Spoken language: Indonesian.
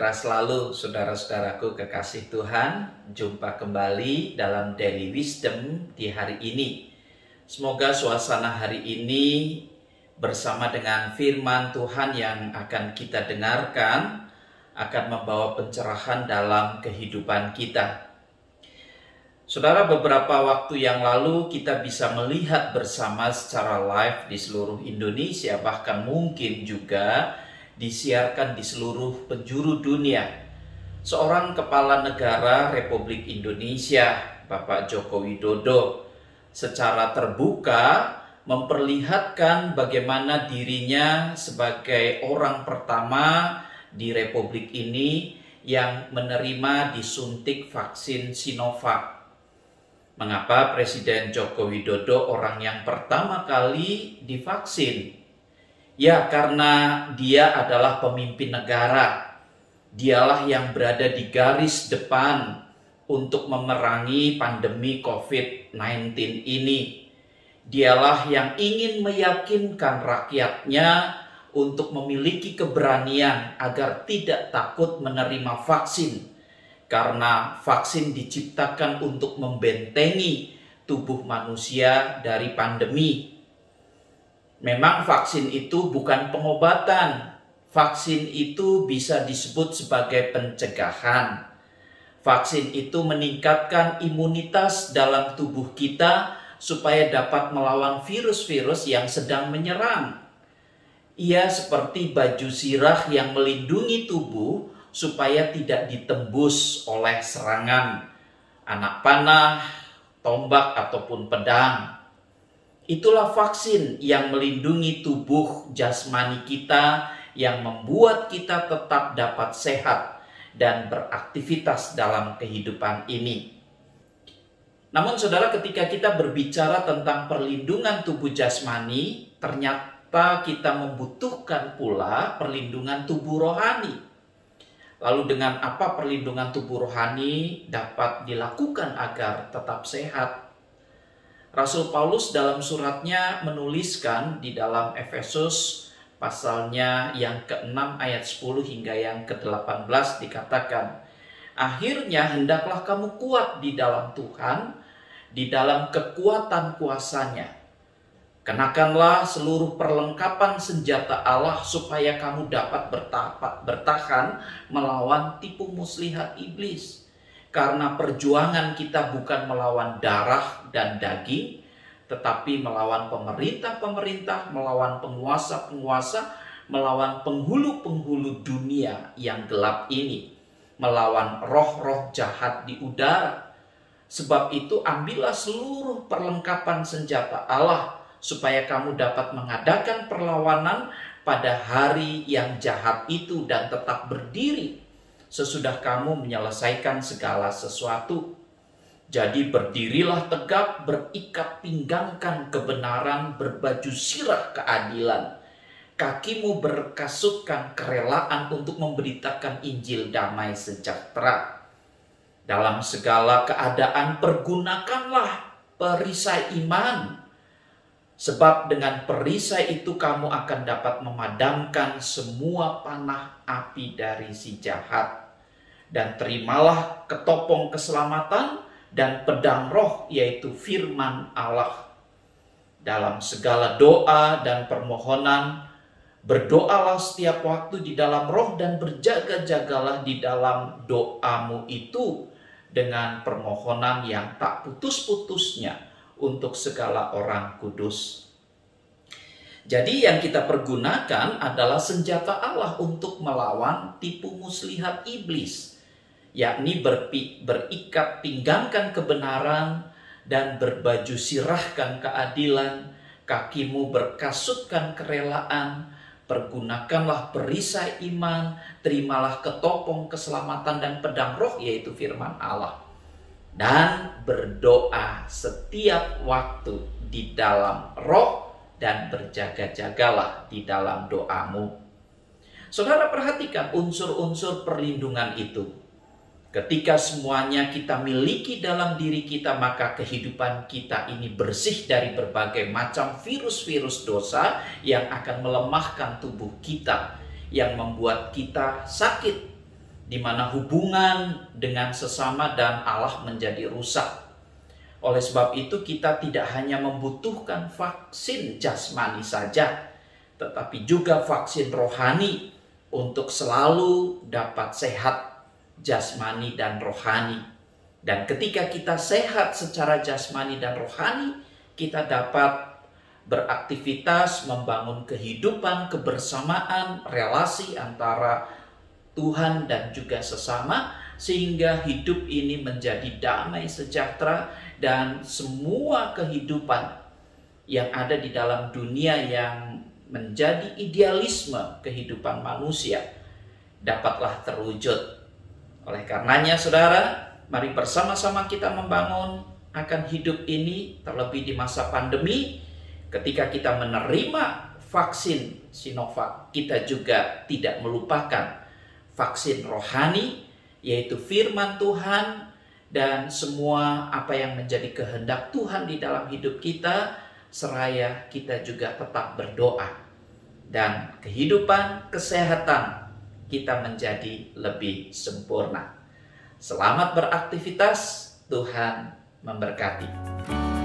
sejahtera selalu saudara-saudaraku kekasih Tuhan. Jumpa kembali dalam Daily Wisdom di hari ini. Semoga suasana hari ini bersama dengan firman Tuhan yang akan kita dengarkan akan membawa pencerahan dalam kehidupan kita. Saudara, beberapa waktu yang lalu kita bisa melihat bersama secara live di seluruh Indonesia, bahkan mungkin juga disiarkan di seluruh penjuru dunia. Seorang kepala negara Republik Indonesia, Bapak Joko Widodo, secara terbuka memperlihatkan bagaimana dirinya sebagai orang pertama di Republik ini yang menerima disuntik vaksin Sinovac. Mengapa Presiden Joko Widodo orang yang pertama kali divaksin? Ya, karena dia adalah pemimpin negara. Dialah yang berada di garis depan untuk memerangi pandemi COVID-19 ini. Dialah yang ingin meyakinkan rakyatnya untuk memiliki keberanian agar tidak takut menerima vaksin. Karena vaksin diciptakan untuk membentengi tubuh manusia dari pandemi. Memang vaksin itu bukan pengobatan. Vaksin itu bisa disebut sebagai pencegahan. Vaksin itu meningkatkan imunitas dalam tubuh kita supaya dapat melawan virus-virus yang sedang menyerang. Ia seperti baju sirah yang melindungi tubuh supaya tidak ditembus oleh serangan anak panah, tombak ataupun pedang. Itulah vaksin yang melindungi tubuh jasmani kita, yang membuat kita tetap dapat sehat dan beraktivitas dalam kehidupan ini. Namun saudara, ketika kita berbicara tentang perlindungan tubuh jasmani, ternyata kita membutuhkan pula perlindungan tubuh rohani. Lalu dengan apa perlindungan tubuh rohani dapat dilakukan agar tetap sehat? Rasul Paulus dalam suratnya menuliskan di dalam Efesus pasalnya yang ke-6 ayat 10 hingga yang ke-18 dikatakan, akhirnya hendaklah kamu kuat di dalam Tuhan, di dalam kekuatan kuasa-Nya. Kenakanlah seluruh perlengkapan senjata Allah supaya kamu dapat bertahan melawan tipu muslihat iblis. Karena perjuangan kita bukan melawan darah dan daging, tetapi melawan pemerintah-pemerintah, melawan penguasa-penguasa, melawan penghulu-penghulu dunia yang gelap ini, melawan roh-roh jahat di udara. Sebab itu ambillah seluruh perlengkapan senjata Allah, supaya kamu dapat mengadakan perlawanan pada hari yang jahat itu dan tetap berdiri sesudah kamu menyelesaikan segala sesuatu. Jadi berdirilah tegak, berikat pinggangkan kebenaran, berbaju sirah keadilan. Kakimu berkasutkan kerelaan untuk memberitakan Injil damai sejahtera. Dalam segala keadaan pergunakanlah perisai iman. Sebab dengan perisai itu kamu akan dapat memadamkan semua panah api dari si jahat. Dan terimalah ketopong keselamatan dan pedang roh, yaitu firman Allah. Dalam segala doa dan permohonan, berdoalah setiap waktu di dalam roh dan berjaga-jagalah di dalam doamu itu dengan permohonan yang tak putus-putusnya untuk segala orang kudus. Jadi yang kita pergunakan adalah senjata Allah untuk melawan tipu muslihat iblis, yakni berikat pinggangkan kebenaran dan berbaju sirahkan keadilan, kakimu berkasutkan kerelaan, pergunakanlah perisai iman, terimalah ketopong keselamatan dan pedang roh, yaitu firman Allah. Dan berdoa setiap waktu di dalam roh dan berjaga-jagalah di dalam doamu. Saudara, perhatikan unsur-unsur perlindungan itu. Ketika semuanya kita miliki dalam diri kita, maka kehidupan kita ini bersih dari berbagai macam virus-virus dosa yang akan melemahkan tubuh kita, yang membuat kita sakit. di mana hubungan dengan sesama dan Allah menjadi rusak. Oleh sebab itu kita tidak hanya membutuhkan vaksin jasmani saja, tetapi juga vaksin rohani untuk selalu dapat sehat jasmani dan rohani. Dan ketika kita sehat secara jasmani dan rohani, kita dapat beraktivitas, membangun kehidupan, kebersamaan, relasi antara Tuhan dan juga sesama, sehingga hidup ini menjadi damai sejahtera dan semua kehidupan yang ada di dalam dunia yang menjadi idealisme kehidupan manusia dapatlah terwujud. Oleh karenanya saudara, mari bersama-sama kita membangun akan hidup ini, terlebih di masa pandemi. Ketika kita menerima vaksin Sinovac, kita juga tidak melupakan vaksin rohani, yaitu firman Tuhan dan semua apa yang menjadi kehendak Tuhan di dalam hidup kita, seraya kita juga tetap berdoa. Dan kehidupan, kesehatan kita menjadi lebih sempurna. Selamat beraktivitas, Tuhan memberkati.